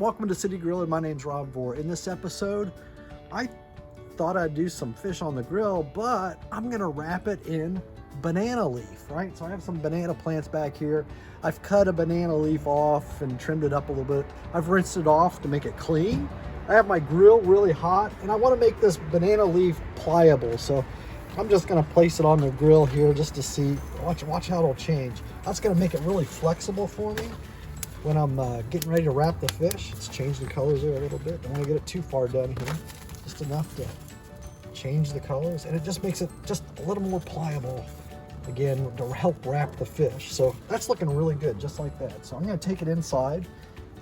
welcome to City Grillin'. My name's Rob Vore. In this episode, I thought I'd do some fish on the grill, but I'm gonna wrap it in banana leaf, right? So I have some banana plants back here. I've cut a banana leaf off and trimmed it up a little bit. I've rinsed it off to make it clean. I have my grill really hot and I want to make this banana leaf pliable. So I'm just gonna place it on the grill here just to see, watch how it'll change. That's gonna make it really flexible for me when I'm getting ready to wrap the fish. It's changed the colors there a little bit. Don't want to get it too far done here. Just enough to change the colors, and it just makes it just a little more pliable, again, to help wrap the fish. So that's looking really good, just like that. So I'm gonna take it inside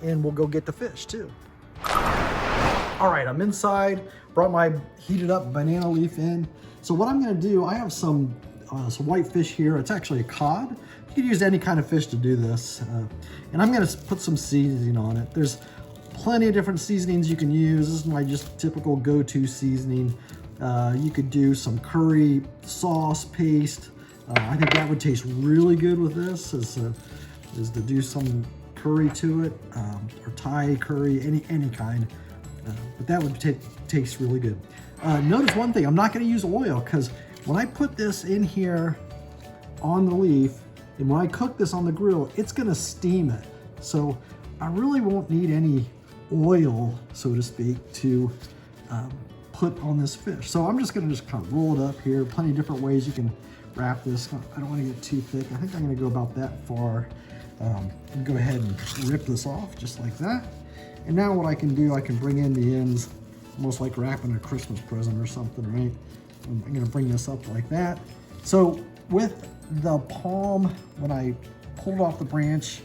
and we'll go get the fish too. All right, I'm inside, brought my heated up banana leaf in. So what I'm gonna do, I have some white fish here. It's actually a cod. You can use any kind of fish to do this. And I'm gonna put some seasoning on it. There's plenty of different seasonings you can use. This is my just typical go-to seasoning. You could do some curry sauce paste. I think that would taste really good with this, is to do some curry to it, or Thai curry, any kind. But that would taste really good. Notice one thing, I'm not gonna use oil, because when I put this in here on the leaf, and when I cook this on the grill, it's gonna steam it. So I really won't need any oil, so to speak, to put on this fish. So I'm just gonna kind of roll it up here. Plenty of different ways you can wrap this. I don't wanna get too thick. I think I'm gonna go about that far. And go ahead and rip this off just like that. And now what I can do, I can bring in the ends, almost like wrapping a Christmas present or something, right? I'm gonna bring this up like that. So with the palm, when I pulled off the branch,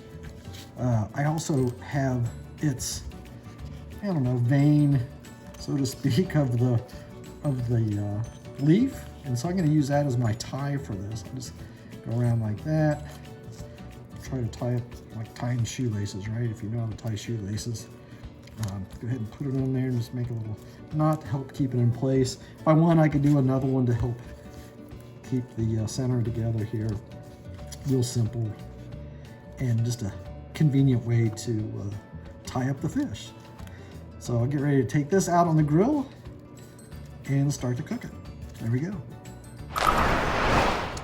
I also have its, I don't know, vein, so to speak, of the leaf. And so I'm gonna use that as my tie for this. I'll just go around like that. Try to tie it like tying shoelaces, right? If you know how to tie shoelaces. Go ahead and put it in there and just make a little knot to help keep it in place. If I want, I could do another one to help keep the center together here. Real simple and just a convenient way to tie up the fish. So I'll get ready to take this out on the grill and start to cook it. There we go.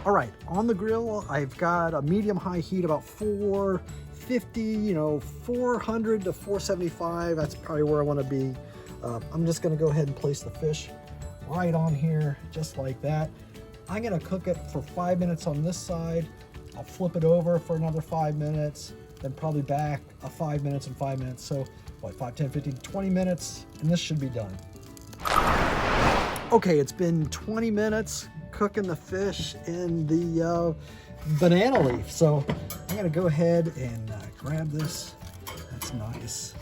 All right, on the grill, I've got a medium-high heat, about 450, 400 to 475. That's probably where I want to be. I'm just going to go ahead and place the fish right on here, just like that. I'm going to cook it for 5 minutes on this side. I'll flip it over for another 5 minutes, then probably back 5 minutes and 5 minutes. So what, 5, 10, 15, 20 minutes, and this should be done. Okay, it's been 20 minutes cooking the fish in the banana leaf. So I'm gonna go ahead and grab this. That's nice.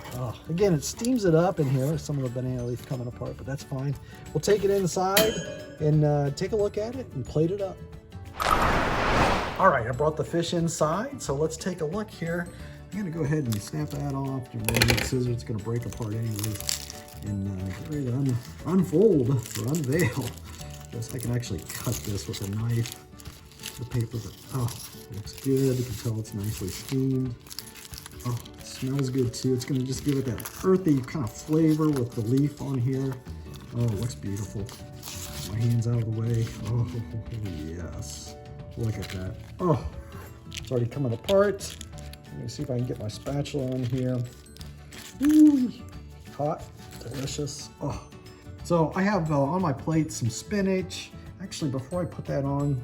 Again, it steams it up in here, some of the banana leaf coming apart, but that's fine. We'll take it inside and take a look at it and plate it up. All right, I brought the fish inside, so let's take a look here. I'm gonna go ahead and snap that off. With scissors, it's gonna break apart anyway. And get ready to unfold or unveil. Yes, I can actually cut this with a knife. The paper, looks good. You can tell it's nicely steamed. Oh, it smells good too. It's gonna just give it that earthy kind of flavor with the leaf on here. Oh, it looks beautiful. My hand's out of the way. Oh, yes. Look at that. Oh, it's already coming apart. Let me see if I can get my spatula on here. Ooh, hot, delicious. Oh, so I have on my plate some spinach. Actually, before I put that on,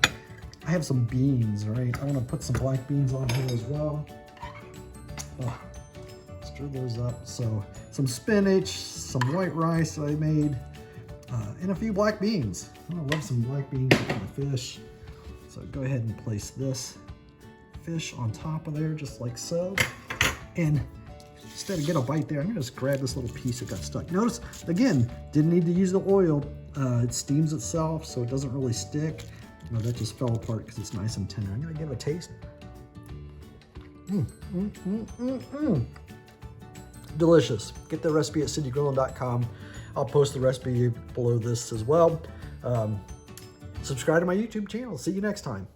I have some beans, right? I want to put some black beans on here as well. Oh, stir those up. So some spinach, some white rice that I made, and a few black beans. I love some black beans with the fish. So go ahead and place this fish on top of there, just like so. And instead of get a bite there, I'm gonna just grab this little piece that got stuck. Notice, again, didn't need to use the oil. It steams itself, so it doesn't really stick. That just fell apart because it's nice and tender. I'm gonna give it a taste. Delicious. Get the recipe at citygrillin.com. I'll post the recipe below this as well. Subscribe to my YouTube channel. See you next time.